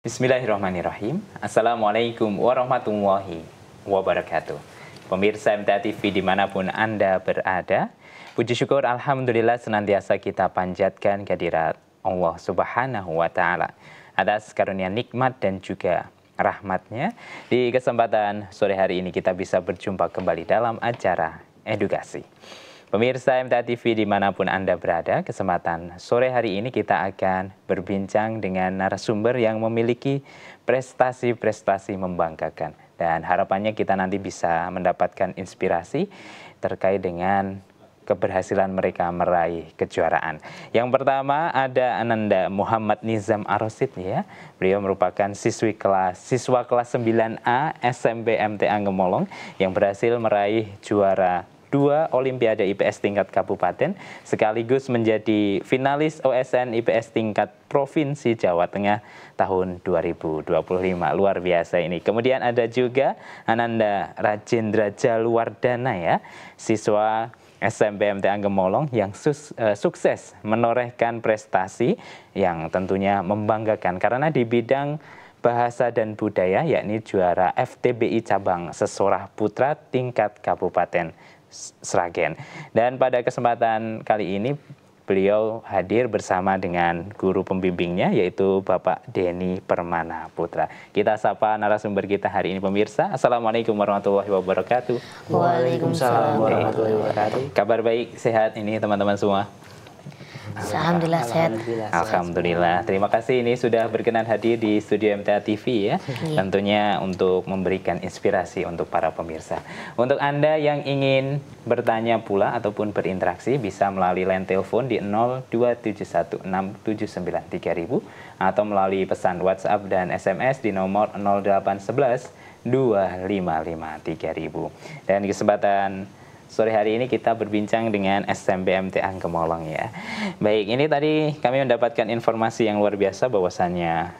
Bismillahirrahmanirrahim. Assalamualaikum warahmatullahi wabarakatuh. Pemirsa MTA TV dimanapun Anda berada, puji syukur Alhamdulillah senantiasa kita panjatkan kehadirat Allah Subhanahu wa Ta'ala atas karunia nikmat dan juga rahmatnya. Di kesempatan sore hari ini kita bisa berjumpa kembali dalam acara edukasi. Pemirsa MTA TV dimanapun Anda berada, kesempatan sore hari ini kita akan berbincang dengan narasumber yang memiliki prestasi-prestasi membanggakan. Dan harapannya kita nanti bisa mendapatkan inspirasi terkait dengan keberhasilan mereka meraih kejuaraan. Yang pertama ada Ananda Muhammad Nizam Arosid ya. Beliau merupakan siswa kelas 9A SMP MTA Gemolong yang berhasil meraih juara 2 Olimpiade IPS tingkat kabupaten, sekaligus menjadi finalis OSN IPS tingkat Provinsi Jawa Tengah tahun 2025. Luar biasa ini. Kemudian ada juga Ananda Rajendra Jaluwardana ya, siswa SMP MTA Gemolong yang sukses menorehkan prestasi yang tentunya membanggakan karena di bidang bahasa dan budaya, yakni juara FTBI cabang Sesorah Putra tingkat Kabupaten Sragen. Dan pada kesempatan kali ini beliau hadir bersama dengan guru pembimbingnya yaitu Bapak Denny Permana Putra. Kita sapa narasumber kita hari ini pemirsa. Assalamualaikum warahmatullahi wabarakatuh. Waalaikumsalam warahmatullahi wabarakatuh. Kabar baik, sehat ini teman-teman semua? Alhamdulillah sehat. Alhamdulillah. Terima kasih ini sudah berkenan hadir di studio MTA TV ya. Tentunya untuk memberikan inspirasi untuk para pemirsa. Untuk Anda yang ingin bertanya pula ataupun berinteraksi bisa melalui line telepon di 02716793000 atau melalui pesan WhatsApp dan SMS di nomor 0811 255 3000. Dan di kesempatan sore hari ini kita berbincang dengan SMP MTA Gemolong ya. Baik, ini tadi kami mendapatkan informasi yang luar biasa bahwasannya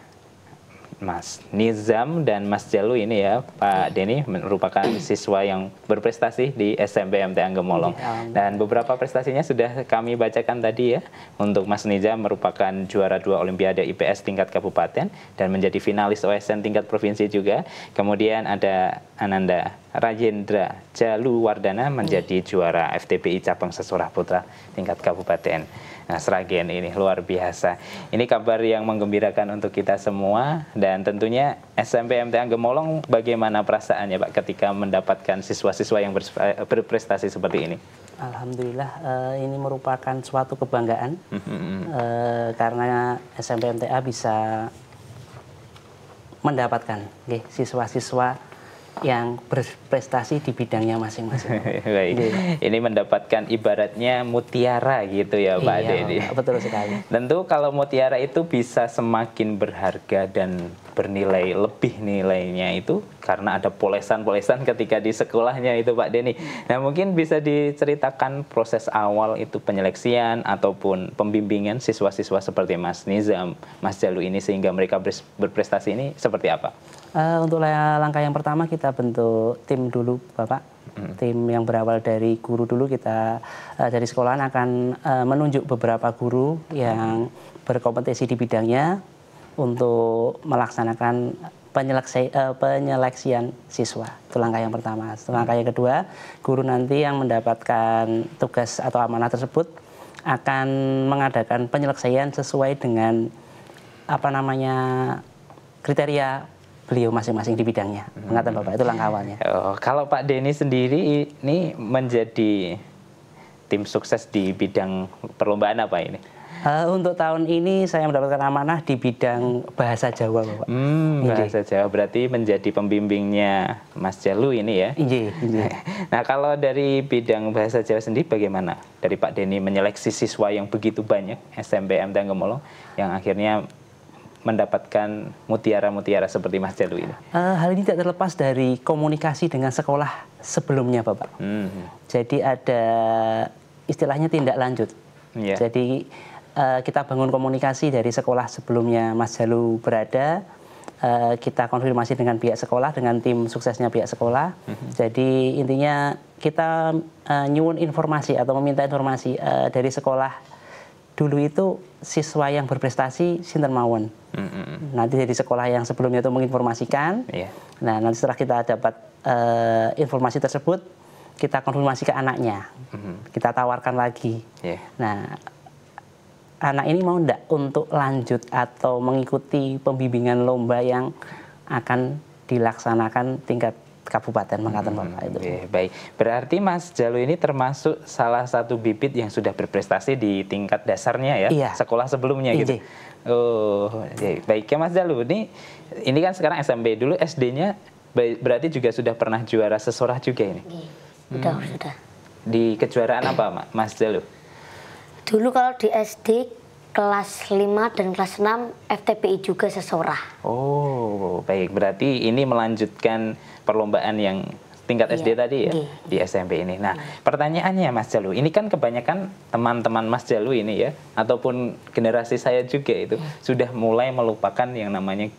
Mas Nizam dan Mas Jalu ini ya, Pak Denny merupakan siswa yang berprestasi di SMP MTA Gemolong. Dan beberapa prestasinya sudah kami bacakan tadi ya. Untuk Mas Nizam merupakan juara 2 Olimpiade IPS tingkat kabupaten dan menjadi finalis OSN tingkat provinsi juga. Kemudian ada Ananda Rajendra Jaluwardana menjadi juara FTBI cabang Sesorah Putra tingkat kabupaten Sragen. Ini luar biasa. Ini kabar yang menggembirakan untuk kita semua dan tentunya SMP MTA Gemolong bagaimana perasaannya Pak ketika mendapatkan siswa-siswa yang berprestasi seperti ini? Alhamdulillah ini merupakan suatu kebanggaan karena SMP MTA bisa mendapatkan siswa-siswa yang berprestasi di bidangnya masing-masing. Baik. Ini mendapatkan ibaratnya mutiara gitu ya Pak Denny. Betul sekali. Tentu kalau mutiara itu bisa semakin berharga dan bernilai lebih nilainya itu karena ada polesan-polesan ketika di sekolahnya itu Pak Denny. Nah mungkin bisa diceritakan proses awal itu penyeleksian ataupun pembimbingan siswa-siswa seperti Mas Nizam, Mas Jalu ini sehingga mereka berprestasi ini seperti apa? Untuk langkah yang pertama kita bentuk tim dulu Bapak. Tim yang berawal dari guru dulu, kita dari sekolahan akan menunjuk beberapa guru yang berkompetisi di bidangnya untuk melaksanakan penyeleksian siswa. Itu langkah yang pertama. Langkah yang kedua, guru nanti yang mendapatkan tugas atau amanah tersebut akan mengadakan penyelesaian sesuai dengan kriteria beliau masing-masing di bidangnya. Mengatakan Bapak, itu langkah awalnya. Kalau Pak Denny sendiri ini menjadi tim sukses di bidang perlombaan apa ini? Untuk tahun ini saya mendapatkan amanah di bidang bahasa Jawa Bapak. Bahasa Jawa berarti menjadi pembimbingnya Mas Jalu ini ya? Iya. Nah kalau dari bidang bahasa Jawa sendiri bagaimana? Dari Pak Denny menyeleksi siswa yang begitu banyak SMP MTA Gemolong yang akhirnya mendapatkan mutiara-mutiara seperti Mas Jalu ini? Hal ini tidak terlepas dari komunikasi dengan sekolah sebelumnya Bapak. Jadi ada istilahnya tindak lanjut. Jadi kita bangun komunikasi dari sekolah sebelumnya Mas Jalu berada. Kita konfirmasi dengan pihak sekolah, dengan tim suksesnya pihak sekolah. Jadi intinya kita nyuwun informasi atau meminta informasi dari sekolah dulu itu siswa yang berprestasi sinten mawon. Nanti dari sekolah yang sebelumnya itu menginformasikan. Nah, nanti setelah kita dapat informasi tersebut, kita konfirmasi ke anaknya. Kita tawarkan lagi. Nah, anak ini mau enggak untuk lanjut atau mengikuti pembimbingan lomba yang akan dilaksanakan tingkat kabupaten mengatakan Bapak itu. Baik, berarti Mas Jalu ini termasuk salah satu bibit yang sudah berprestasi di tingkat dasarnya ya, sekolah sebelumnya gitu. Oh, baik ya Mas Jalu, ini kan sekarang SMP, dulu SD-nya berarti juga sudah pernah juara sesorah juga ini? Sudah. Di kejuaraan apa Mas Jalu? Dulu kalau di SD kelas 5 dan kelas 6 FTPI juga sesorah. Oh, baik. Berarti ini melanjutkan perlombaan yang tingkat SD tadi ya, di SMP ini. Nah, pertanyaannya Mas Jalu, ini kan kebanyakan teman-teman Mas Jalu ini ya, ataupun generasi saya juga itu, sudah mulai melupakan yang namanya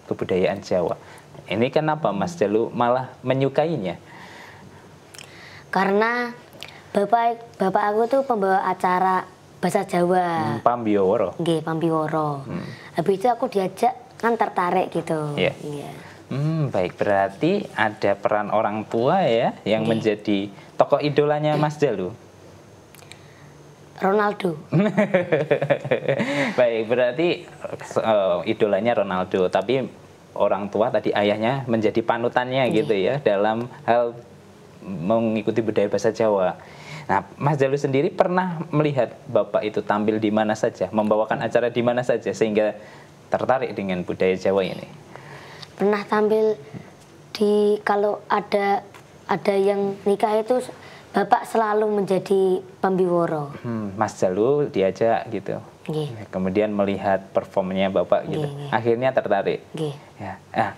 kebudayaan Jawa. Ini kenapa Mas Jalu malah menyukainya? Karena bapak aku tuh pembawa acara bahasa Jawa. Pambiworo. Nggih, Pambiworo. Habis itu aku diajak kan tertarik gitu. Baik, berarti ada peran orang tua ya yang menjadi tokoh idolanya Mas Jalu. Ronaldo. Baik, berarti idolanya Ronaldo, tapi orang tua tadi ayahnya menjadi panutannya gitu ya dalam hal mengikuti budaya bahasa Jawa. Nah, Mas Jalu sendiri pernah melihat Bapak itu tampil di mana saja, membawakan acara di mana saja sehingga tertarik dengan budaya Jawa ini? Pernah tampil kalau ada yang nikah itu Bapak selalu menjadi pambiworo. Mas Jalu diajak gitu. Kemudian melihat performnya Bapak gitu. Akhirnya tertarik. Ya. Nah,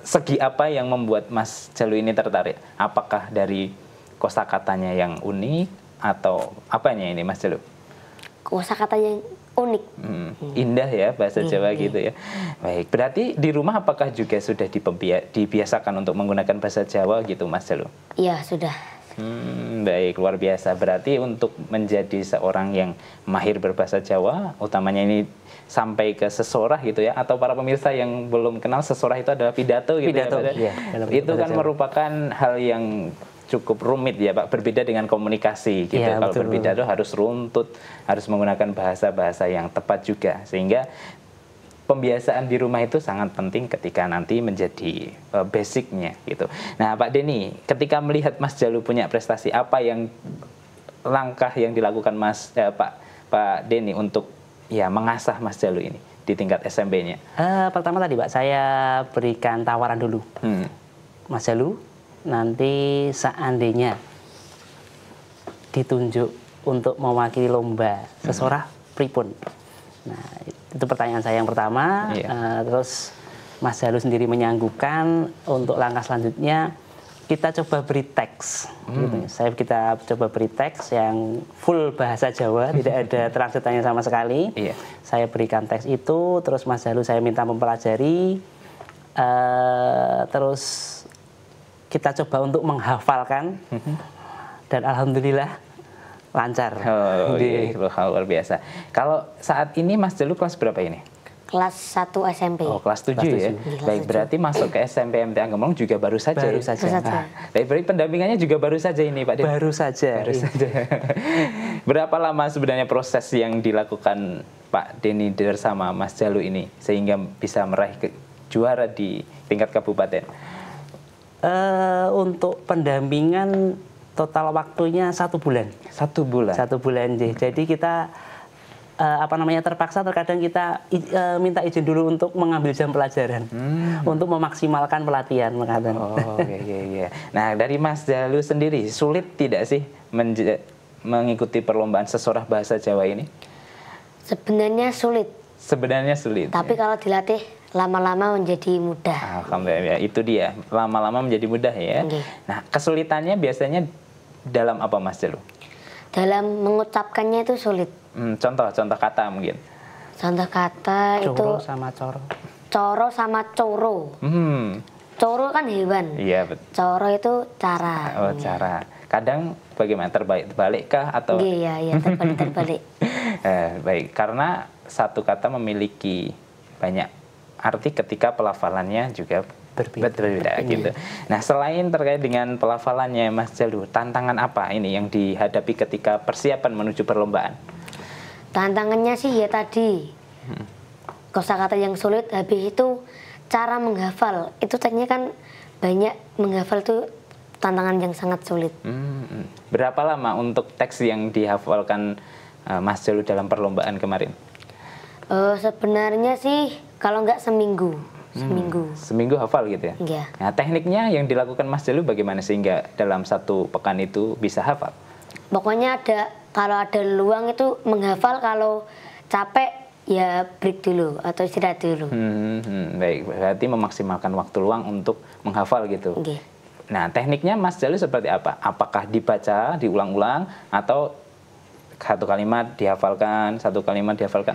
segi apa yang membuat Mas Jalu ini tertarik? Apakah dari kosakatanya yang unik atau apanya ini Mas Jalu? Kosakatanya unik. Indah ya bahasa Jawa gitu ya. Baik, berarti di rumah apakah juga sudah dibiasakan untuk menggunakan bahasa Jawa gitu Mas Jalu? Iya, sudah. Baik, luar biasa. Berarti untuk menjadi seorang yang mahir berbahasa Jawa, utamanya ini sampai ke sesorah gitu ya, atau para pemirsa yang belum kenal, sesorah itu adalah pidato gitu ya. Itu kan merupakan hal yang cukup rumit ya Pak, berbeda dengan komunikasi gitu. Kalau berpidato harus runtut, harus menggunakan bahasa-bahasa yang tepat juga, sehingga pembiasaan di rumah itu sangat penting ketika nanti menjadi basicnya gitu. Nah Pak Denny, ketika melihat Mas Jalu punya prestasi, apa yang langkah yang dilakukan Pak Denny untuk ya mengasah Mas Jalu ini di tingkat SMP-nya? Pertama tadi Pak, saya berikan tawaran dulu. Mas Jalu, nanti seandainya ditunjuk untuk mewakili lomba sesorah pripun. Nah, itu pertanyaan saya yang pertama. Terus Mas Jalu sendiri menyanggupkan untuk langkah selanjutnya kita coba beri teks. Kita coba beri teks yang full bahasa Jawa, tidak ada translatannya sama sekali. Saya berikan teks itu, terus Mas Jalu saya minta mempelajari, terus kita coba untuk menghafalkan, dan alhamdulillah lancar. Luar biasa. Kalau saat ini Mas Jalu kelas berapa ini? Kelas 1 SMP. Oh, kelas 7 ya? Baik, berarti masuk ke SMP MT Anggemong juga baru saja? Baru saja. Baik, berarti pendampingannya juga baru saja ini Pak Denny? Baru saja. Berapa lama sebenarnya proses yang dilakukan Pak Denny bersama Mas Jalu ini sehingga bisa meraih juara di tingkat kabupaten? Untuk pendampingan total waktunya 1 bulan. 1 bulan? 1 bulan. Jadi kita terpaksa terkadang kita minta izin dulu untuk mengambil jam pelajaran untuk memaksimalkan pelatihan. Nah, dari Mas Jalu sendiri sulit tidak sih mengikuti perlombaan sesorah bahasa Jawa ini? Sebenarnya sulit. Tapi kalau dilatih lama-lama menjadi mudah. Alhamdulillah, itu dia, lama-lama menjadi mudah ya. Nah, kesulitannya biasanya dalam apa Mas Jalu? Dalam mengucapkannya itu sulit. Contoh kata mungkin. Contoh kata itu coro sama coro. Coro sama coro. Coro kan hewan. Iya, betul. Coro itu cara. Cara. Kadang bagaimana, terbalik kah atau? Iya, terbalik. Baik, karena satu kata memiliki banyak arti ketika pelafalannya juga berbeda gitu. Nah, selain terkait dengan pelafalannya Mas Jalu, tantangan apa ini yang dihadapi ketika persiapan menuju perlombaan? Tantangannya sih ya tadi kosakata yang sulit, habis itu cara menghafal. Itu tekniknya kan banyak, menghafal tuh tantangan yang sangat sulit. Berapa lama untuk teks yang dihafalkan Mas Jalu dalam perlombaan kemarin? Sebenarnya sih kalau nggak seminggu. Seminggu hafal gitu ya? Iya. Nah, tekniknya yang dilakukan Mas Jalu bagaimana sehingga dalam satu pekan itu bisa hafal? Pokoknya kalau ada luang itu menghafal, kalau capek ya break dulu atau istirahat dulu. Baik, berarti memaksimalkan waktu luang untuk menghafal gitu. Okay. Nah, tekniknya Mas Jalu seperti apa? Apakah dibaca, diulang-ulang, atau satu kalimat dihafalkan, atau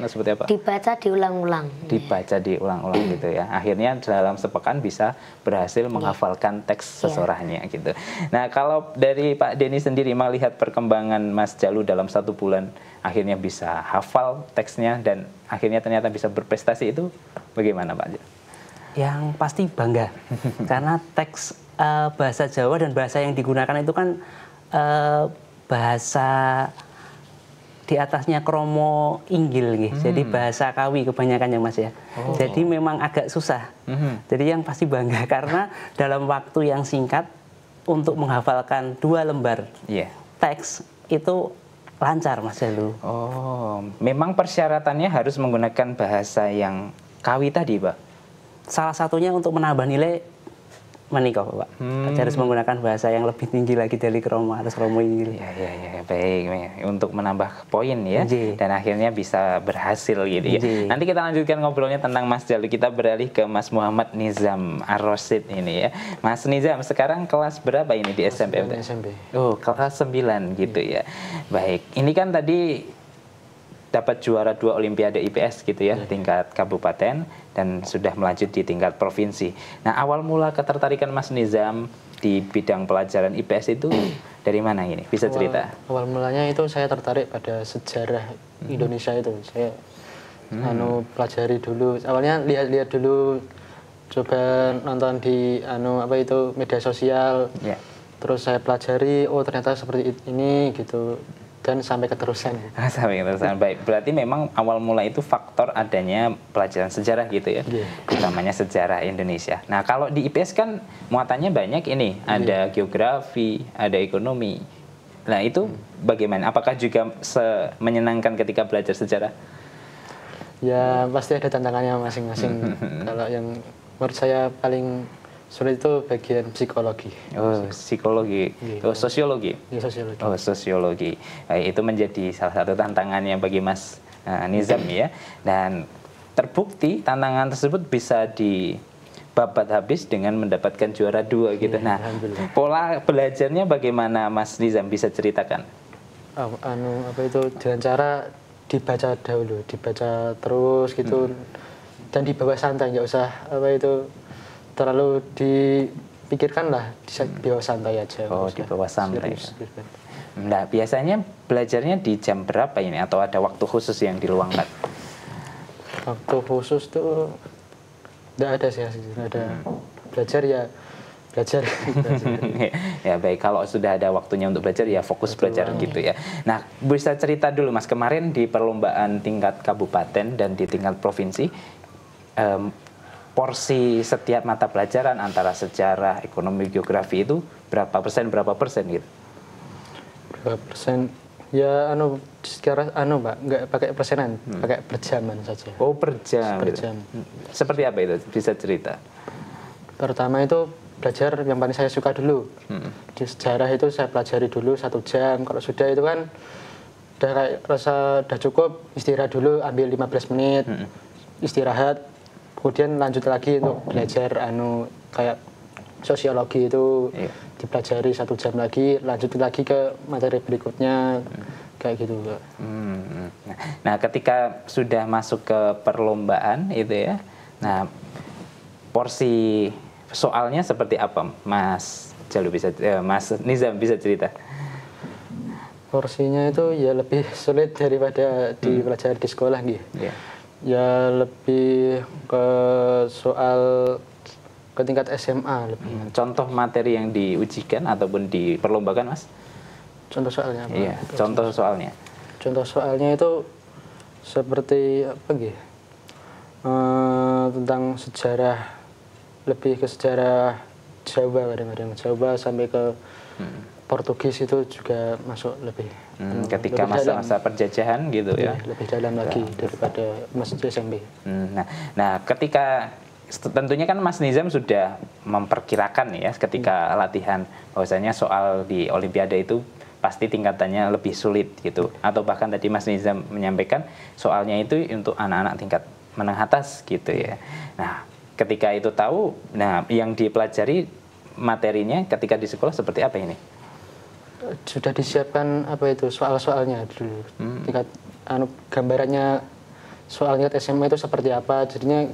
seperti apa? Dibaca, diulang-ulang. Dibaca, diulang-ulang gitu ya. Akhirnya dalam sepekan bisa berhasil menghafalkan teks sesorahnya gitu. Nah, kalau dari Pak Denny sendiri melihat perkembangan Mas Jalu dalam 1 bulan, akhirnya bisa hafal teksnya dan akhirnya ternyata bisa berprestasi, itu bagaimana Pak? Yang pasti bangga, karena teks bahasa Jawa dan bahasa yang digunakan itu kan bahasa di atasnya kromo inggil gitu. Jadi bahasa Kawi kebanyakan ya Mas ya. Jadi memang agak susah. Jadi yang pasti bangga karena dalam waktu yang singkat untuk menghafalkan 2 lembar teks itu lancar Mas Jalu. Memang persyaratannya harus menggunakan bahasa yang Kawi tadi, Pak? Salah satunya untuk menambah nilai menikah, Pak. Harus menggunakan bahasa yang lebih tinggi lagi dari kromo atau kromo inggil. Ya, baik. Untuk menambah poin ya. Dan akhirnya bisa berhasil gitu ya. Nanti kita lanjutkan ngobrolnya tentang Mas Jalu. Kita beralih ke Mas Muhammad Nizam Ar-Rasyid ini ya. Mas Nizam, sekarang kelas berapa ini di SMP? SMP. Kelas 9 gitu ya. Baik, ini kan tadi dapat juara 2 Olimpiade IPS gitu ya, tingkat kabupaten, dan sudah melanjut di tingkat provinsi. Nah, awal mula ketertarikan Mas Nizam di bidang pelajaran IPS itu dari mana ini? Bisa cerita? Awal mulanya itu saya tertarik pada sejarah Indonesia itu. Saya pelajari dulu. Awalnya lihat dulu, coba nonton di media sosial. Terus saya pelajari, ternyata seperti ini gitu. Dan sampai keterusan. Baik, berarti memang awal mula itu faktor adanya pelajaran sejarah gitu ya, utamanya sejarah Indonesia. Nah, kalau di IPS kan muatannya banyak ini, ada geografi, ada ekonomi. Nah, itu bagaimana? Apakah juga menyenangkan ketika belajar sejarah? Ya, pasti ada tantangannya masing-masing. Kalau yang menurut saya paling sulit itu bagian psikologi. Psikologi. Sosiologi. Sosiologi. Sosiologi. Baik, itu menjadi salah satu tantangannya bagi Mas Nizam ya. Dan terbukti tantangan tersebut bisa dibabat habis dengan mendapatkan juara 2 gitu. Nah, pola belajarnya bagaimana Mas Nizam, bisa ceritakan? Dengan cara dibaca dahulu, dibaca terus gitu, dan dibawa santai, nggak usah terlalu dipikirkan lah, di bawah santai aja. Di bawah santai. Nah, biasanya belajarnya di jam berapa ini? Atau ada waktu khusus yang diluangkan? Waktu khusus tuh nggak ada sih, nggak ada. Belajar ya belajar. Ya baik, kalau sudah ada waktunya untuk belajar ya fokus belajar gitu ya. Nah, bisa cerita dulu Mas, kemarin di perlombaan tingkat kabupaten dan di tingkat provinsi, porsi setiap mata pelajaran antara sejarah, ekonomi, geografi itu berapa persen gitu? Berapa persen? Ya sekarang Pak, nggak pakai persenan, pakai perjaman saja. Per jam. Per jam. Seperti apa itu? Bisa cerita? Pertama itu belajar yang paling saya suka dulu. Di sejarah itu saya pelajari dulu 1 jam. Kalau sudah itu kan udah kayak rasa udah cukup, istirahat dulu, ambil 15 menit, istirahat. Kemudian lanjut lagi untuk belajar kayak sosiologi itu dipelajari 1 jam lagi, lanjut lagi ke materi berikutnya, kayak gitu. Nah, ketika sudah masuk ke perlombaan itu ya, nah porsi soalnya seperti apa, Mas Jalu Mas Nizam bisa cerita? Porsinya itu ya lebih sulit daripada dipelajari di sekolah gitu. Yeah. Ya lebih ke soal ke tingkat SMA lebih. Contoh materi yang diujikan ataupun diperlombakan, Mas? Contoh soalnya apa? Iya, contoh soalnya. Contoh soalnya itu seperti apa gitu? Tentang sejarah, lebih ke sejarah Jawa, kadang-kadang Jawa sampai ke Portugis itu juga masuk lebih. Ketika masa-masa perjajahan gitu ya. Lebih dalam lagi daripada masih SMP. Nah, ketika tentunya kan Mas Nizam sudah memperkirakan ya ketika latihan bahwasanya soal di Olimpiade itu pasti tingkatannya lebih sulit gitu, atau bahkan tadi Mas Nizam menyampaikan soalnya itu untuk anak-anak tingkat menengah atas gitu ya. Nah, ketika itu tahu, nah yang dipelajari materinya ketika di sekolah seperti apa ini? Sudah disiapkan apa itu soal-soalnya dulu. Tingkat gambarannya soal tingkat SMA itu seperti apa, jadinya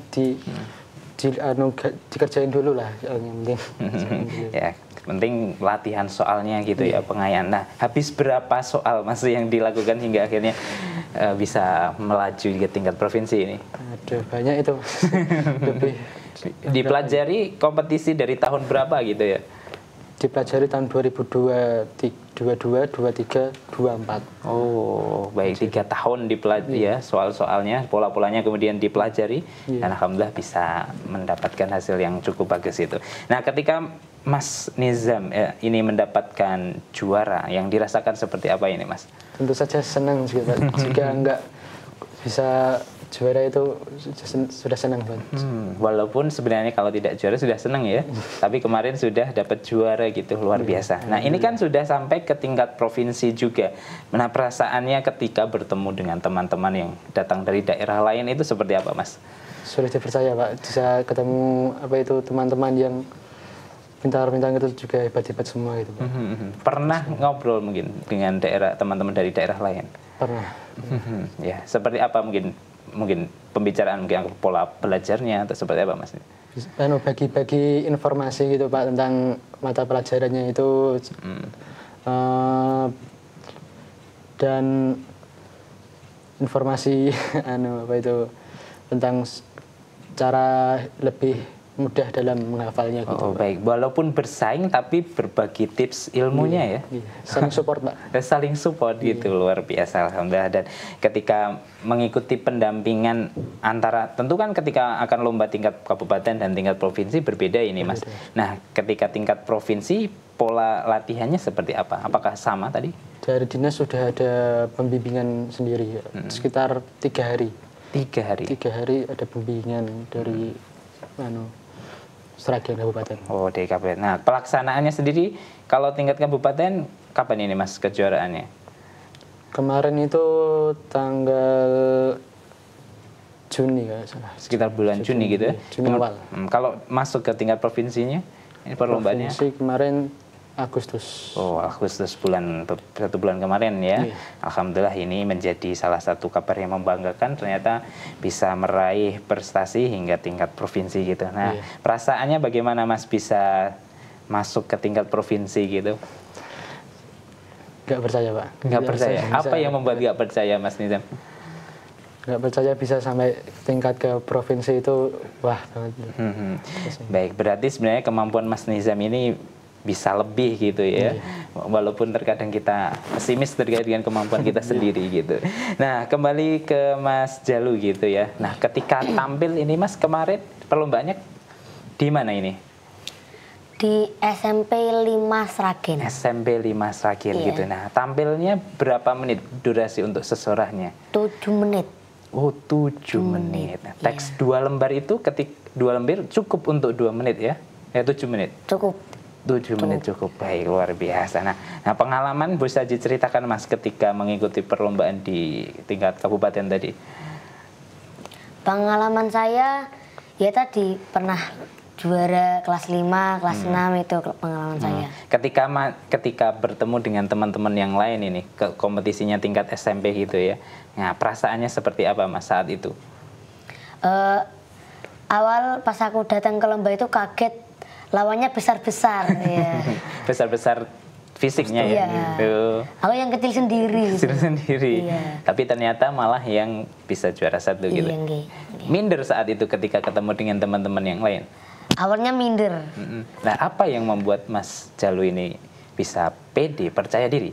dikerjain dulu lah soalnya penting. Ya, penting latihan soalnya gitu ya, pengayaan. Nah, habis berapa soal Mas yang dilakukan hingga akhirnya bisa melaju ke tingkat provinsi ini? Aduh, banyak itu. Lebih dipelajari kompetisi dari tahun berapa gitu ya? Dipelajari tahun 2022, 23, 24. Oh, baik, 3 tahun dipelajari ya, soal-soalnya, pola-polanya kemudian dipelajari, dan alhamdulillah bisa mendapatkan hasil yang cukup bagus itu. Nah, ketika Mas Nizam ini mendapatkan juara, yang dirasakan seperti apa ini, Mas? Tentu saja senang juga, Pak. Jika enggak bisa juara itu sudah senang banget. Walaupun sebenarnya kalau tidak juara sudah senang ya, tapi kemarin sudah dapat juara gitu, luar biasa. Nah, ini kan sudah sampai ke tingkat provinsi juga. Nah, perasaannya ketika bertemu dengan teman-teman yang datang dari daerah lain itu seperti apa, Mas? Sulit dipercaya, Pak. Bisa ketemu apa itu teman-teman yang pintar-pintar itu juga hebat-hebat semua gitu, Pak. Pernah ngobrol mungkin dengan teman-teman dari daerah lain? Pernah. Ya, seperti apa mungkin pembicaraan mungkin pola belajarnya atau seperti apa, Mas? Bagi-bagi informasi gitu, Pak, tentang mata pelajarannya itu dan informasi apa itu tentang cara lebih mudah dalam menghafalnya gitu. Oh, baik, walaupun bersaing tapi berbagi tips ilmunya ya. Saling support, Pak. Saling support gitu, luar biasa, alhamdulillah. Dan ketika mengikuti pendampingan antara, tentu kan ketika akan lomba tingkat kabupaten dan tingkat provinsi berbeda ini, Mas. Nah, ketika tingkat provinsi pola latihannya seperti apa? Apakah sama tadi? Dari dinas sudah ada pembimbingan sendiri, sekitar 3 hari. 3 hari? 3 hari ada pembimbingan dari Sragen Kabupaten. Oh, di kabupaten. Nah, pelaksanaannya sendiri kalau tingkat kabupaten kapan ini, Mas, kejuaraannya? Kemarin itu tanggal Juni kalau salah. Sekitar bulan Juni gitu ya? Juni awal. Kalau masuk ke tingkat provinsinya, ini perlombaannya? Provinsi kemarin Agustus. Oh, Agustus, 1 bulan kemarin ya. Alhamdulillah, ini menjadi salah satu kabar yang membanggakan, ternyata bisa meraih prestasi hingga tingkat provinsi gitu. Nah, perasaannya bagaimana, Mas, bisa masuk ke tingkat provinsi gitu? Gak percaya, Pak. Gak percaya? Apa yang membuat gak percaya, Mas Nizam? Gak percaya bisa sampai tingkat ke provinsi itu, wah banget. Baik, berarti sebenarnya kemampuan Mas Nizam ini bisa lebih gitu ya, walaupun terkadang kita pesimis terkait dengan kemampuan kita sendiri gitu. Nah, kembali ke Mas Jalu gitu ya. Nah, ketika tampil ini, Mas, kemarin perlombaannya di mana ini? Di SMP 5 Sragen. SMP 5 Sragen gitu. Nah, tampilnya berapa menit durasi untuk sesorahnya? 7 menit. Oh, 7 menit. Teks 2 lembar itu ketik 2 lembar cukup untuk 2 menit ya? 7 menit. Cukup. 7 menit cukup, baik, luar biasa. Nah, pengalaman bisa diceritakan, Mas, ketika mengikuti perlombaan di tingkat kabupaten tadi? Pengalaman saya ya tadi pernah juara kelas 5, kelas 6 itu pengalaman saya. Ketika bertemu dengan teman-teman yang lain ini ke kompetisinya tingkat SMP gitu ya. Nah, perasaannya seperti apa, Mas, saat itu? Awal pas aku datang ke lomba itu kaget, lawannya besar-besar. Ya. Besar-besar fisiknya ya. Iya. Gitu. Aku yang kecil sendiri. Kecil sendiri. Iya. Tapi ternyata malah yang bisa juara 1 gitu. Iya, nggih. Minder saat itu ketika ketemu dengan teman-teman yang lain. Awalnya minder. Nah, apa yang membuat Mas Jalu ini bisa pede, percaya diri?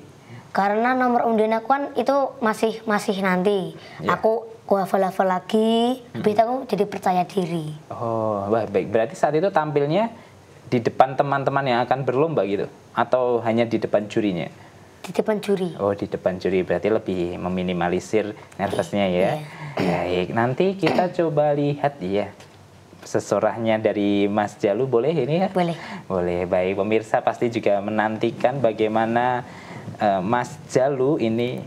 Karena nomor undian aku kan itu masih nanti. Iya. Aku hafal-hafal lagi, habis itu aku jadi percaya diri. Oh, wah, baik. Berarti saat itu tampilnya di depan teman-teman yang akan berlomba gitu? Atau hanya di depan jurinya? Di depan juri. Oh, di depan juri. Berarti lebih meminimalisir nervousnya ya? Baik, nanti kita coba lihat ya. Sesorahnya dari Mas Jalu, boleh ini ya? Boleh. Boleh, baik. Pemirsa pasti juga menantikan bagaimana Mas Jalu ini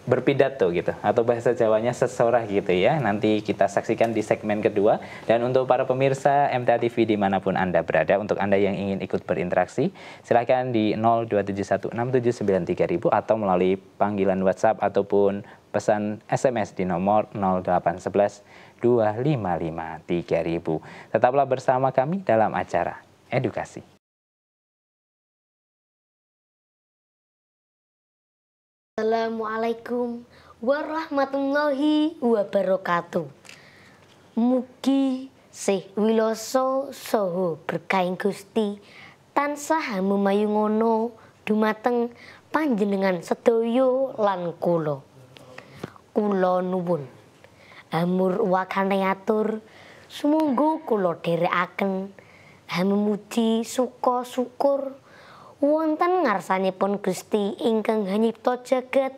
berpidato gitu, atau bahasa Jawanya sesorah gitu ya. Nanti kita saksikan di segmen kedua. Dan untuk para pemirsa MTA TV dimanapun Anda berada, untuk Anda yang ingin ikut berinteraksi, silahkan di 02716793000 atau melalui panggilan WhatsApp ataupun pesan SMS di nomor 0811 255 3000. Tetaplah bersama kami dalam acara Edukasi. Assalamualaikum warahmatullahi wabarakatuh. Mugi sih wiloso soho berkaing Gusti tansah memayungono dumateng panjenengan sedaya lan kula. Kula nuwun amur wakane atur sumangga kula dherekaken memuji suka syukur wonten ngarsanipun Gusti ingkang nyipta jagat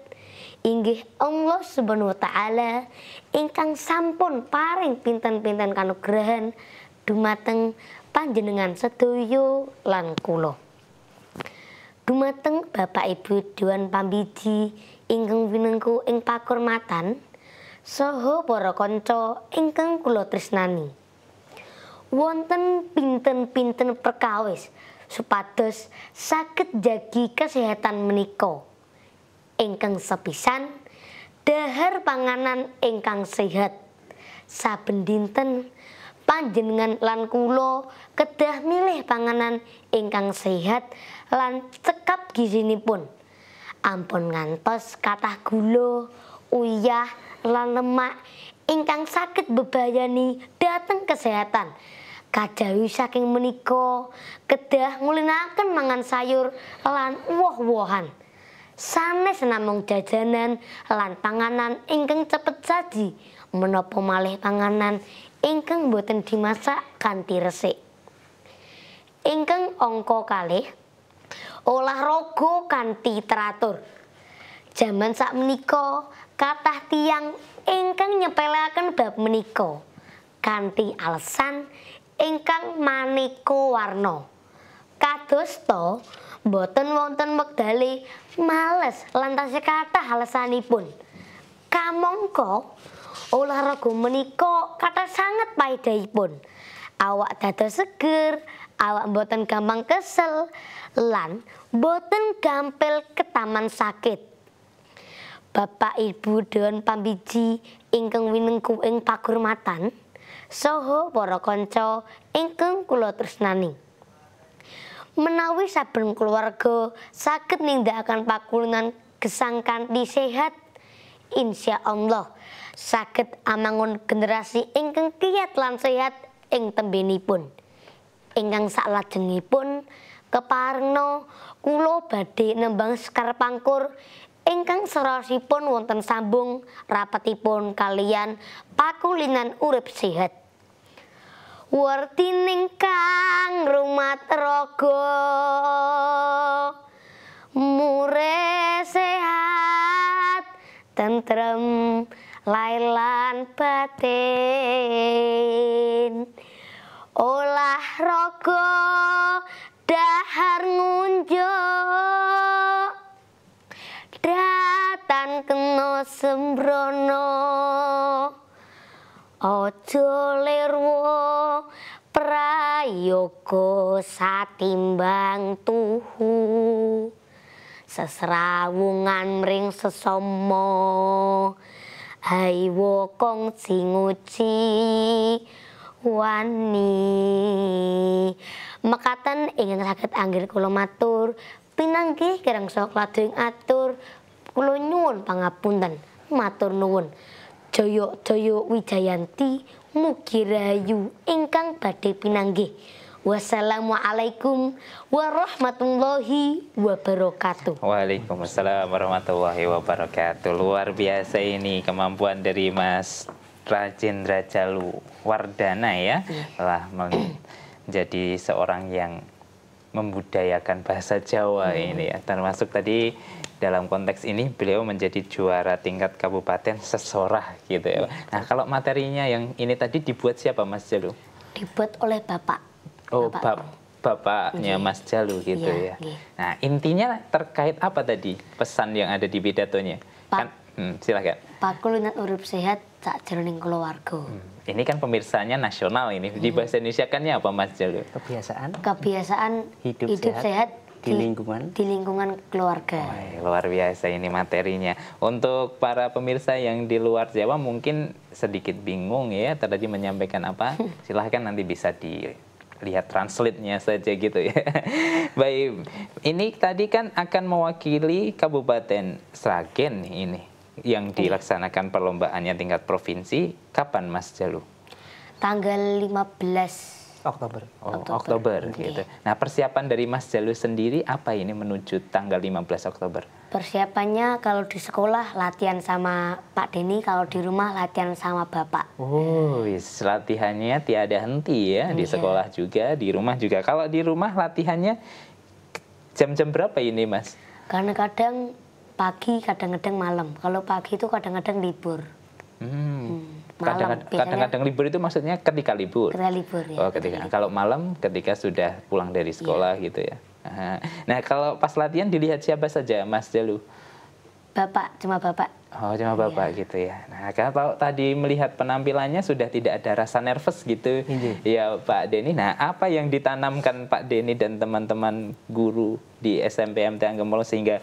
inggih Allah Subhanahu wa taala ingkang sampun paring pinten-pinten kanugrahan dumateng panjenengan sedaya lan kula. Dumateng Bapak Ibu Dewan Pambiji ingkang winengku ing pakurmatan saha para kanca ingkang kula tresnani. Wonten pinten-pinten perkawis supados saged jagi kesehatan menika. Ingkang sepisan dahar panganan ingkang sehat. Saben dinten panjenengan lan kula kedah milih panganan ingkang sehat lan cekap gizinipun. Ampun ngantos kathah gula, uyah lan lemak ingkang saged bebayani dhateng kesehatan. Kajawi saking menika kedah ngulinaken mangan sayur lan woh-wohan. Sanes namung jajanan lan panganan ingkang cepet saji menapa malih panganan ingkang boten dimasak kanthi resik. Ingkang angka kalih olahraga kanthi teratur. Jaman sakmenika kathah tiyang ingkang nyepelekaken bab menika kanthi alasan ingkang maneka warna. Kadosta boten wonten wektale males lan tasih kathah alasanipun. Kamangka olahraga menika kathah sanget paedahipun. Awak dados seger, awak boten gampang kesel lan boten gampil ketaman sakit. Bapak Ibu Dewan Pambiji ingkang winengku ing pakurmatan saha para kanca ingkang kula tresnani. Menawi saben keluarga saged nindakaken pakulinan gesang kanthi sehat, insyaallah saged amangun generasi ingkang kiyat lan sehat ing tembenipun. Ingkang salajengipun keparengna kula badhe nembang Sekar Pangkur ingkang serosipun wonten sambung rapetipun kalian pakulinan urip sehat. Wertining kang rumat raga mure sehat tentrem lailan batin. Olahraga dahar ngunjuk datan kena sembrono aja lirwa prayoga satimbang tuhu sesrawungan mring sesama haiwa kong singuci wani Mekaten ingkang saged anggil kula matur pinanggih kirang saha ing atur kula nyuwun pangapunten. Matur nuwun. Jaya-jaya Wijayanti mugi rahayu ingkang badhe pinanggih. Wassalamualaikum warahmatullahi wabarakatuh. Waalaikumsalam warahmatullahi wabarakatuh. Luar biasa ini kemampuan dari Mas Rajendra Jalu Wardana ya. Telah menjadi seorang yang membudayakan bahasa Jawa ini ya. Termasuk tadi dalam konteks ini beliau menjadi juara tingkat kabupaten sesorah gitu ya. Nah, kalau materinya yang ini tadi dibuat siapa Mas Jalu? Dibuat oleh Bapak. Oh, bapaknya Mas Jalu gitu ya. Nah, intinya terkait apa tadi pesan yang ada di pidatonya? Kan, silakan. Pak Kulunat urip sehat sakjroning keluarga. Ini kan pemirsanya nasional ini. Di bahasa Indonesia kannya apa Mas Jalu? Kebiasaan hidup sehat di lingkungan keluarga. Luar biasa ini materinya. Untuk para pemirsa yang di luar Jawa mungkin sedikit bingung ya tadi menyampaikan apa. Silahkan nanti bisa dilihat translate-nya saja gitu ya. Baik, ini tadi kan akan mewakili Kabupaten Sragen ini yang dilaksanakan perlombaannya tingkat provinsi. Kapan Mas Jalu? Tanggal 15 Oktober gitu. Nah, persiapan dari Mas Jalu sendiri apa ini menuju tanggal 15 Oktober? Persiapannya kalau di sekolah latihan sama Pak Denny, kalau di rumah latihan sama Bapak. Oh, latihannya tiada henti ya, di sekolah juga, di rumah juga. Kalau di rumah latihannya jam-jam berapa ini, Mas? Kadang-kadang pagi, kadang-kadang malam. Kalau pagi itu kadang-kadang libur. Kadang-kadang libur itu maksudnya ketika libur. Ketika libur ya. Oh, ketika. Kalau malam ketika sudah pulang dari sekolah gitu ya. Nah, kalau pas latihan dilihat siapa saja Mas Jalu? Cuma Bapak. Oh, cuma Bapak gitu ya. Nah, kalau tadi melihat penampilannya sudah tidak ada rasa nervous gitu. Ya, Pak Denny. Nah, apa yang ditanamkan Pak Denny dan teman-teman guru di SMP MT Anggemolo sehingga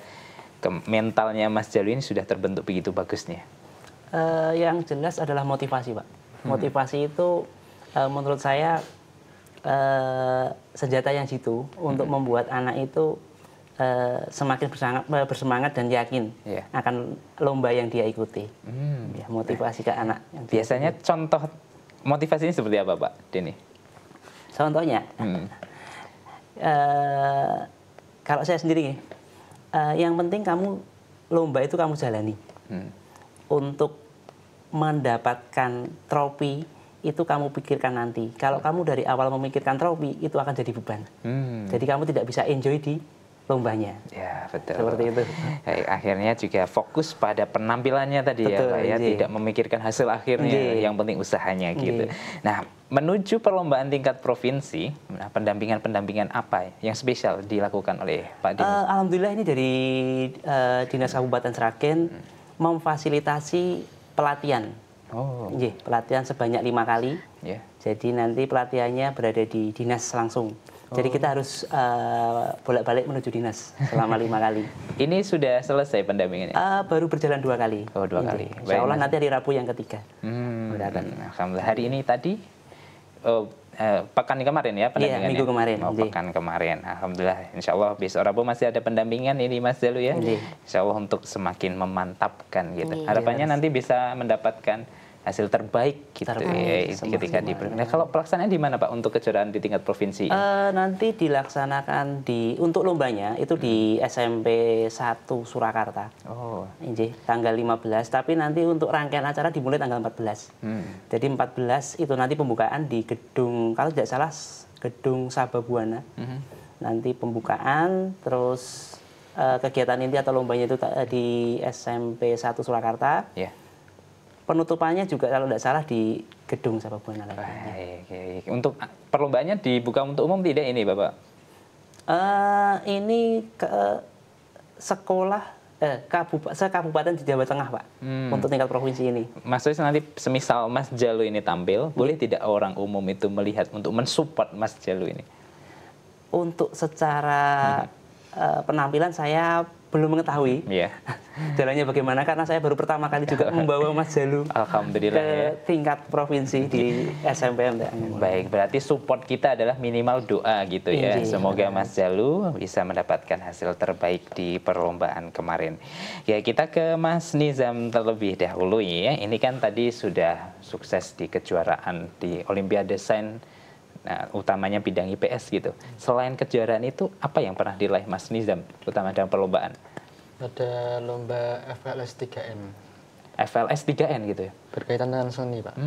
mentalnya Mas Jalu ini sudah terbentuk begitu bagusnya? Yang jelas adalah motivasi, Pak. Motivasi itu menurut saya senjata yang jitu untuk membuat anak itu semakin bersemangat dan yakin akan lomba yang dia ikuti. Ya, motivasi ke anak. Biasanya contoh motivasinya seperti apa, Pak Denny? Contohnya, kalau saya sendiri, yang penting kamu lomba itu kamu jalani. Untuk mendapatkan trofi itu kamu pikirkan nanti. Kalau kamu dari awal memikirkan trofi itu akan jadi beban. Jadi kamu tidak bisa enjoy di lombanya. Ya, betul. Seperti itu. Akhirnya juga fokus pada penampilannya tadi. Betul, ya Pak ya, tidak memikirkan hasil akhirnya, yang penting usahanya gitu. Nah, menuju perlombaan tingkat provinsi, nah, pendampingan apa yang spesial dilakukan oleh Pak Denny? Alhamdulillah ini dari Dinas Kabupaten Sragen memfasilitasi pelatihan. Pelatihan sebanyak 5 kali. Jadi nanti pelatihannya berada di dinas langsung. Jadi kita harus bolak-balik menuju dinas selama 5 kali. Ini sudah selesai pendampingannya? Baru berjalan 2 kali. Oh, 2 kali. Insya Allah nanti hari Rabu yang ketiga. Alhamdulillah. Hari ini tadi pekan kemarin ya pendampingannya? Minggu kemarin. Pekan kemarin. Alhamdulillah. Insya Allah besok Rabu masih ada pendampingan ini Mas Jalu ya. Insya Allah untuk semakin memantapkan gitu. Harapannya nanti bisa mendapatkan hasil terbaik gitu ketika di Nah, kalau pelaksanaan di mana Pak untuk kejuaraan di tingkat provinsi? Nanti dilaksanakan untuk lombanya itu di SMP 1 Surakarta. Tanggal 15, tapi nanti untuk rangkaian acara dimulai tanggal 14. Jadi 14 itu nanti pembukaan di gedung, kalau tidak salah gedung Sababwana. Nanti pembukaan, terus kegiatan inti atau lombanya itu di SMP 1 Surakarta. Penutupannya juga kalau tidak salah di gedung Sababwana lagi. Untuk perlombaannya dibuka untuk umum tidak ini Bapak? Ini sekolah kabupaten di Jawa Tengah Pak, untuk tingkat provinsi ini. Maksudnya nanti semisal Mas Jalu ini tampil, boleh tidak orang umum itu melihat untuk mensupport Mas Jalu ini? Untuk secara penampilan saya belum mengetahui jalannya bagaimana, karena saya baru pertama kali juga membawa Mas Jalu Alhamdulillah ke tingkat provinsi di SMPMTA. Baik, berarti support kita adalah minimal doa gitu ya. Semoga Mas Jalu bisa mendapatkan hasil terbaik di perlombaan kemarin. Ya, kita ke Mas Nizam terlebih dahulu ya. Ini kan tadi sudah sukses di kejuaraan di Olimpiade Sains, nah, utamanya bidang IPS gitu. Selain kejuaraan itu, apa yang pernah diraih Mas Nizam, terutama dalam perlombaan? Ada lomba FLS 3N. FLS 3N gitu ya? Berkaitan dengan seni, Pak.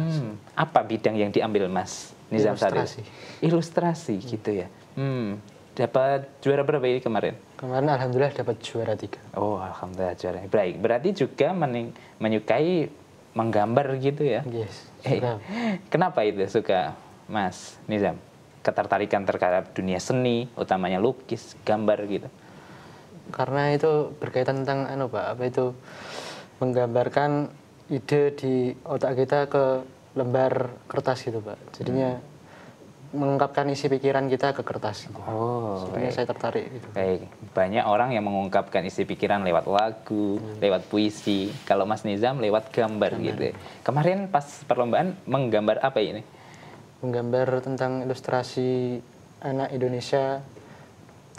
Apa bidang yang diambil Mas Nizam saat itu? Ilustrasi gitu ya. Dapat juara berapa ini kemarin? Kemarin alhamdulillah dapat juara 3. Oh, alhamdulillah juara. Baik, berarti juga menyukai menggambar gitu ya? Yes, suka. Kenapa itu suka Mas Nizam? Ketertarikan terhadap dunia seni, utamanya lukis, gambar gitu? Karena itu berkaitan tentang Pak, apa itu menggambarkan ide di otak kita ke lembar kertas gitu, Pak. Jadinya mengungkapkan isi pikiran kita ke kertas gitu. Oh, jadinya saya tertarik gitu. Baik, banyak orang yang mengungkapkan isi pikiran lewat lagu, lewat puisi. Kalau Mas Nizam lewat gambar gitu. Kemarin pas perlombaan menggambar apa ini? Menggambar tentang ilustrasi anak Indonesia,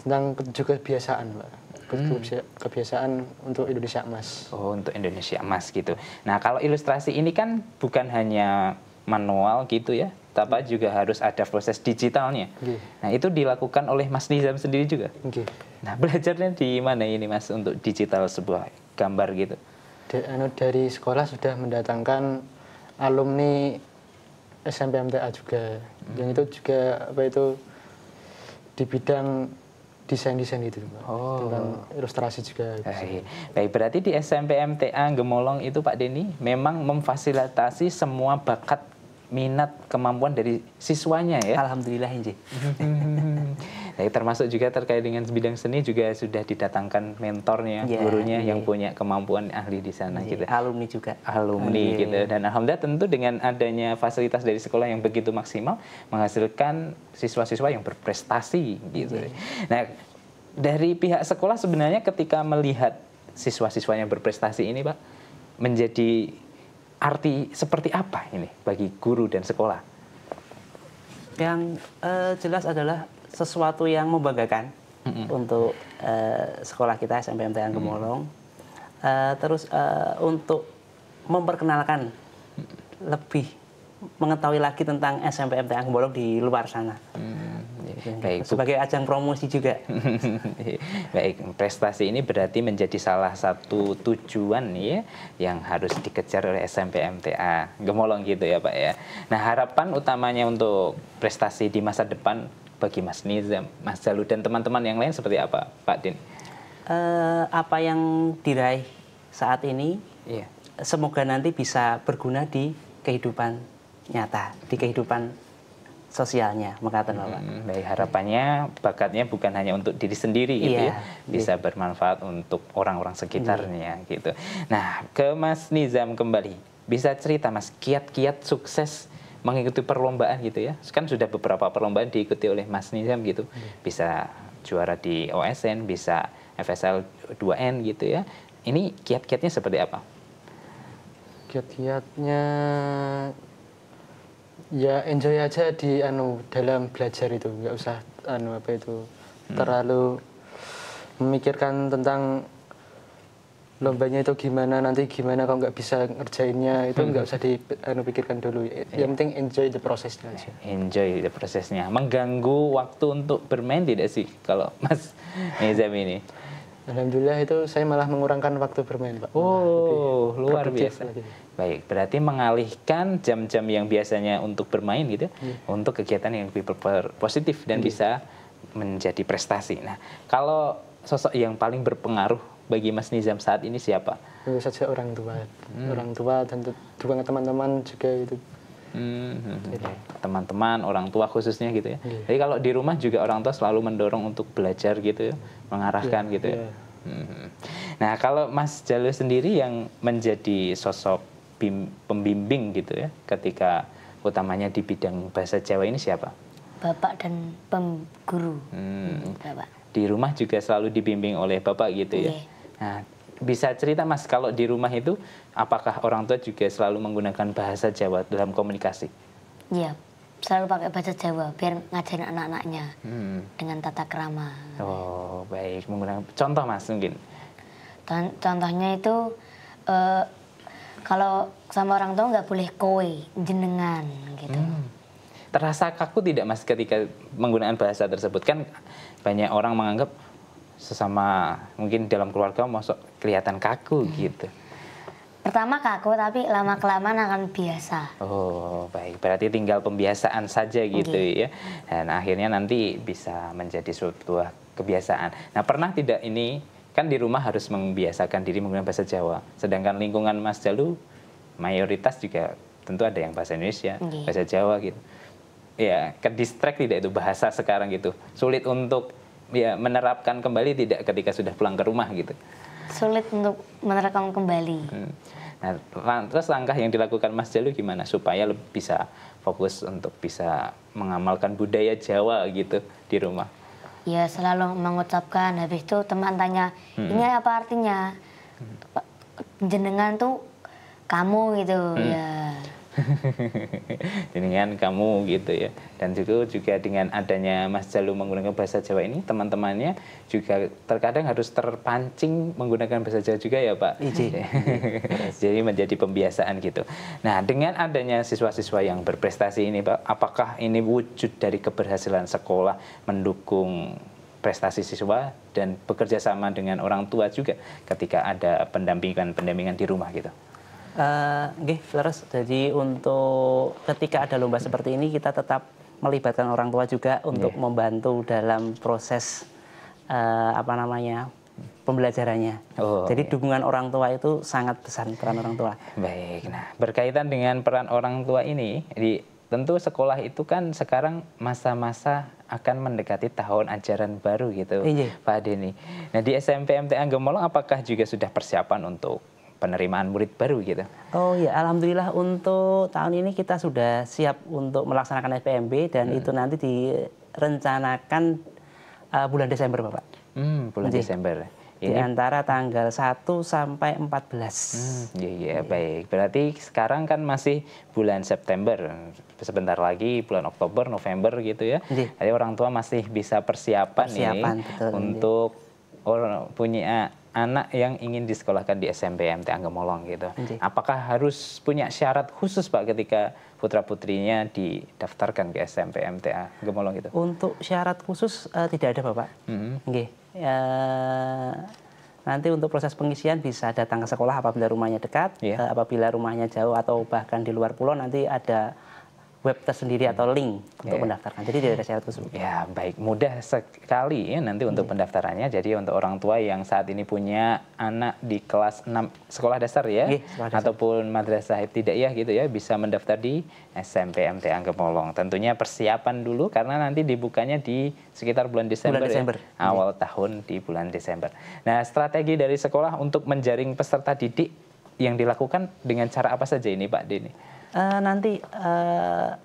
tentang juga kebiasaan, Pak. Kebiasaan untuk Indonesia Emas. Oh, untuk Indonesia Emas gitu. Nah, kalau ilustrasi ini kan bukan hanya manual gitu ya, tapi juga harus ada proses digitalnya. Nah, itu dilakukan oleh Mas Nizam sendiri juga? Nah, belajarnya di mana ini Mas untuk digital sebuah gambar gitu? Dari sekolah sudah mendatangkan alumni SMPMTA juga, yang itu juga apa itu di bidang desain itu, Pak. Tentang ilustrasi juga. Baik, berarti di SMPMTA Gemolong itu Pak Denny memang memfasilitasi semua bakat, minat, kemampuan dari siswanya ya? Alhamdulillah, Inji. Termasuk juga terkait dengan bidang seni juga sudah didatangkan mentornya, gurunya yang punya kemampuan ahli di sana gitu. Alumni juga. Alumni gitu. Dan alhamdulillah tentu dengan adanya fasilitas dari sekolah yang begitu maksimal menghasilkan siswa-siswa yang berprestasi gitu. Nah, dari pihak sekolah sebenarnya ketika melihat siswa-siswa yang berprestasi ini, Pak, menjadi arti seperti apa ini bagi guru dan sekolah? Yang jelas adalah sesuatu yang membanggakan untuk sekolah kita SMPMTA Gemolong. Terus untuk memperkenalkan lebih mengetahui lagi tentang SMPMTA Gemolong di luar sana. Baik, sebagai ajang promosi juga. Baik, prestasi ini berarti menjadi salah satu tujuan ya yang harus dikejar oleh SMPMTA Gemolong gitu ya Pak ya. Nah, harapan utamanya untuk prestasi di masa depan bagi Mas Nizam, Mas Jalu dan teman-teman yang lain seperti apa, Pak Din? Apa yang diraih saat ini, semoga nanti bisa berguna di kehidupan nyata, di kehidupan sosialnya, mengatakan Bapak. Baik, harapannya bakatnya bukan hanya untuk diri sendiri gitu ya, bisa bermanfaat untuk orang-orang sekitarnya gitu. Nah, ke Mas Nizam kembali, bisa cerita Mas kiat-kiat sukses mengikuti perlombaan gitu ya, kan sudah beberapa perlombaan diikuti oleh Mas Nizam gitu, bisa juara di OSN, bisa FSL 2N gitu ya. Ini kiat-kiatnya seperti apa? Kiat-kiatnya ya enjoy aja di dalam belajar itu, nggak usah terlalu memikirkan tentang lombanya itu gimana, nanti gimana kalau nggak bisa ngerjainnya, itu nggak usah dipikirkan dulu. Yang penting enjoy the prosesnya aja. Enjoy the prosesnya. Mengganggu waktu untuk bermain tidak sih kalau Mas Nizam ini? Alhamdulillah itu saya malah mengurangkan waktu bermain, Pak. Oh, luar biasa. Baik, berarti mengalihkan jam-jam yang biasanya untuk bermain gitu untuk kegiatan yang lebih positif dan bisa menjadi prestasi. Nah, kalau sosok yang paling berpengaruh bagi Mas Nizam saat ini siapa? Tentu saja orang tua. Orang tua dan juga teman-teman juga itu. Teman-teman, orang tua khususnya gitu ya. Jadi kalau di rumah juga orang tua selalu mendorong untuk belajar gitu ya, mengarahkan gitu ya. Nah, kalau Mas Jalu sendiri yang menjadi sosok pembimbing gitu ya, ketika utamanya di bidang bahasa Jawa ini siapa? Bapak dan guru. Bapak. Di rumah juga selalu dibimbing oleh Bapak gitu ya. Nah, bisa cerita Mas, kalau di rumah itu apakah orang tua juga selalu menggunakan bahasa Jawa dalam komunikasi? Iya, selalu pakai bahasa Jawa biar ngajarin anak-anaknya dengan tata krama. Oh, baik. Menggunakan contoh Mas mungkin. Contohnya itu kalau sama orang tua nggak boleh kowe, jenengan gitu. Terasa kaku tidak Mas ketika menggunakan bahasa tersebut? Kan banyak orang menganggap sesama mungkin dalam keluarga masuk kelihatan kaku gitu. Pertama kaku, tapi lama-kelamaan akan biasa. Oh, baik. Berarti tinggal pembiasaan saja gitu ya. Dan akhirnya nanti bisa menjadi sebuah kebiasaan. Nah, pernah tidak ini, kan di rumah harus membiasakan diri menggunakan bahasa Jawa. Sedangkan lingkungan Mas Jalu mayoritas juga tentu ada yang bahasa Indonesia, bahasa Jawa gitu. Ya, ke distract tidak itu bahasa sekarang gitu. Sulit untuk ya menerapkan kembali tidak ketika sudah pulang ke rumah gitu. Sulit untuk menerapkan kembali. Nah, terus langkah yang dilakukan Mas Jalu gimana supaya bisa fokus untuk bisa mengamalkan budaya Jawa gitu di rumah? Ya selalu mengucapkan, habis itu teman tanya, ini apa artinya? Jenengan tuh kamu gitu ya. Dengan kamu gitu ya. Dan juga dengan adanya Mas Jalu menggunakan bahasa Jawa ini, teman-temannya juga terkadang harus terpancing menggunakan bahasa Jawa juga ya Pak. Jadi menjadi pembiasaan gitu. Nah, dengan adanya siswa-siswa yang berprestasi ini Pak, apakah ini wujud dari keberhasilan sekolah mendukung prestasi siswa dan bekerja sama dengan orang tua juga ketika ada pendampingan di rumah gitu? Terus jadi untuk ketika ada lomba seperti ini kita tetap melibatkan orang tua juga untuk membantu dalam proses pembelajarannya. Jadi dukungan orang tua itu sangat besar, peran orang tua. Baik, nah berkaitan dengan peran orang tua ini, tentu sekolah itu kan sekarang masa-masa akan mendekati tahun ajaran baru gitu, Pak Denny. Nah di SMP MTA Gemolong apakah juga sudah persiapan untuk penerimaan murid baru gitu? Oh ya, alhamdulillah untuk tahun ini kita sudah siap untuk melaksanakan SPMB dan itu nanti direncanakan bulan Desember, Bapak. Bulan Desember. Di antara tanggal 1 sampai 14. Iya, baik. Berarti sekarang kan masih bulan September. Sebentar lagi bulan Oktober, November gitu ya. Jadi orang tua masih bisa persiapan betul, untuk punya anak yang ingin disekolahkan di SMP MTA Gemolong gitu. Apakah harus punya syarat khusus Pak ketika putra-putrinya didaftarkan ke SMP MTA Gemolong gitu? Untuk syarat khusus tidak ada Bapak. Nanti untuk proses pengisian bisa datang ke sekolah apabila rumahnya dekat, apabila rumahnya jauh atau bahkan di luar pulau nanti ada web tersendiri atau link untuk mendaftarkan. Jadi tidak ada syarat khusus. Ya baik, mudah sekali ya nanti untuk pendaftarannya. Jadi untuk orang tua yang saat ini punya anak di kelas 6 sekolah dasar ya, ataupun madrasah ibtidaiyah gitu ya, bisa mendaftar di SMP MTA Gemolong. Tentunya persiapan dulu karena nanti dibukanya di sekitar bulan Desember. Ya, awal tahun di bulan Desember. Nah strategi dari sekolah untuk menjaring peserta didik yang dilakukan dengan cara apa saja ini Pak Denny? Nanti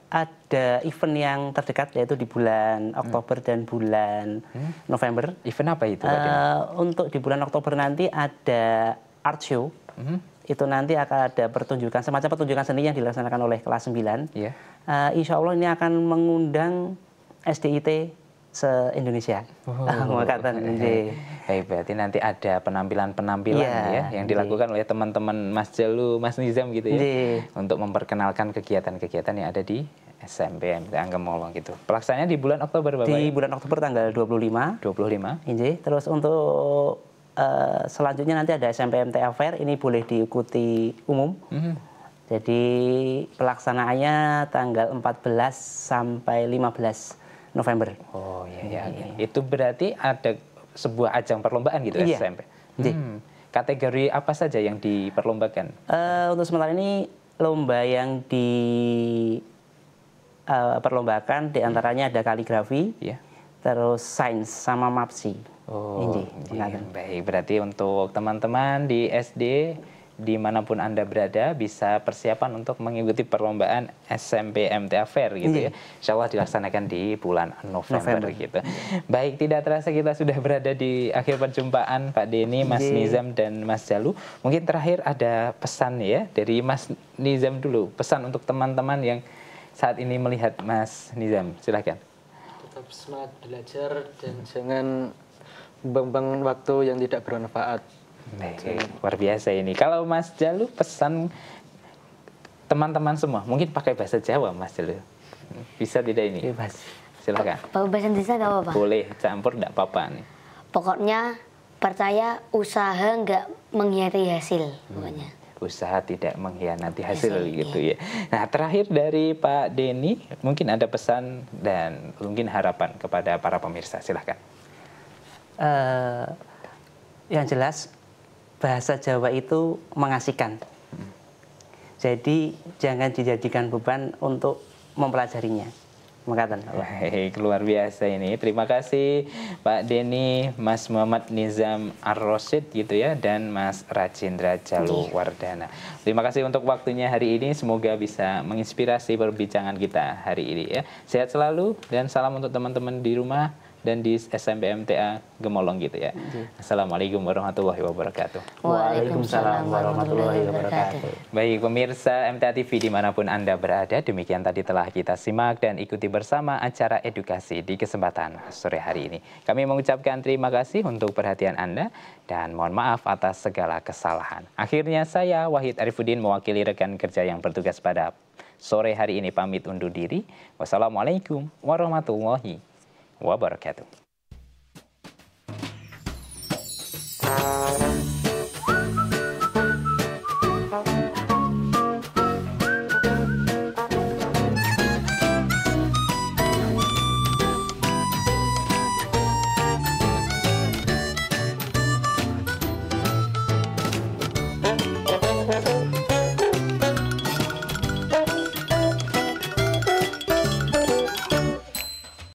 ada event yang terdekat yaitu di bulan Oktober dan bulan November. Event apa itu Pak Denny? Untuk di bulan Oktober nanti ada art show. Itu nanti akan ada pertunjukan, semacam pertunjukan seni yang dilaksanakan oleh kelas 9. Insya Allah ini akan mengundang SDIT se-Indonesia. Baik, berarti nanti ada penampilan-penampilan ya yang dilakukan oleh teman-teman Mas Jalu, Mas Nizam gitu ya, untuk memperkenalkan kegiatan-kegiatan yang ada di SMP MTA Gemolong gitu. Pelaksanaannya di bulan Oktober Bapak? Di bulan Oktober tanggal 25. Terus untuk selanjutnya nanti ada SMP MTA Fair, ini boleh diikuti umum. Jadi pelaksanaannya tanggal 14 sampai 15 November. Oh iya. Itu berarti ada sebuah ajang perlombaan gitu SMP. Kategori apa saja yang diperlombakan? Untuk sementara ini lomba yang diperlombakan diantaranya ada kaligrafi, terus sains sama mapsi. Baik, berarti untuk teman-teman di SD dimanapun Anda berada bisa persiapan untuk mengikuti perlombaan SMP MTA Fair gitu ya. Insya Allah dilaksanakan di bulan November gitu. Baik, tidak terasa kita sudah berada di akhir perjumpaan Pak Denny, Mas Nizam dan Mas Jalu. Mungkin terakhir ada pesan ya dari Mas Nizam dulu, pesan untuk teman-teman yang saat ini melihat Mas Nizam, silahkan. Tetap semangat belajar dan jangan buang-buang waktu yang tidak bermanfaat. Baik, luar biasa ini. Kalau Mas Jalu pesan teman-teman semua, mungkin pakai bahasa Jawa Mas Jalu. Bisa tidak ini? Bebas. Silakan. Bahasa Indonesia nggak apa-apa? Boleh, campur enggak apa-apa nih. Pokoknya percaya usaha nggak mengkhianati hasil. Pokoknya. Usaha tidak mengkhianati hasil gitu ya. Nah, terakhir dari Pak Denny, mungkin ada pesan dan mungkin harapan kepada para pemirsa. Silakan. Yang jelas bahasa Jawa itu mengasihkan. Jadi jangan dijadikan beban untuk mempelajarinya. Makatan. Baik, luar biasa ini. Terima kasih Pak Denny, Mas Muhammad Nizam Ar-Rosyid gitu ya, dan Mas Rajendra Jalu Wardana. Terima kasih untuk waktunya hari ini. Semoga bisa menginspirasi perbincangan kita hari ini ya. Sehat selalu dan salam untuk teman-teman di rumah dan di SMP MTA Gemolong gitu ya. Assalamualaikum warahmatullahi wabarakatuh. Waalaikumsalam warahmatullahi wabarakatuh. Baik pemirsa MTA TV dimanapun Anda berada, demikian tadi telah kita simak dan ikuti bersama acara edukasi di kesempatan sore hari ini. Kami mengucapkan terima kasih untuk perhatian Anda dan mohon maaf atas segala kesalahan. Akhirnya saya Wahid Arifuddin mewakili rekan kerja yang bertugas pada sore hari ini pamit undur diri. Wassalamualaikum warahmatullahi wabarakatuh.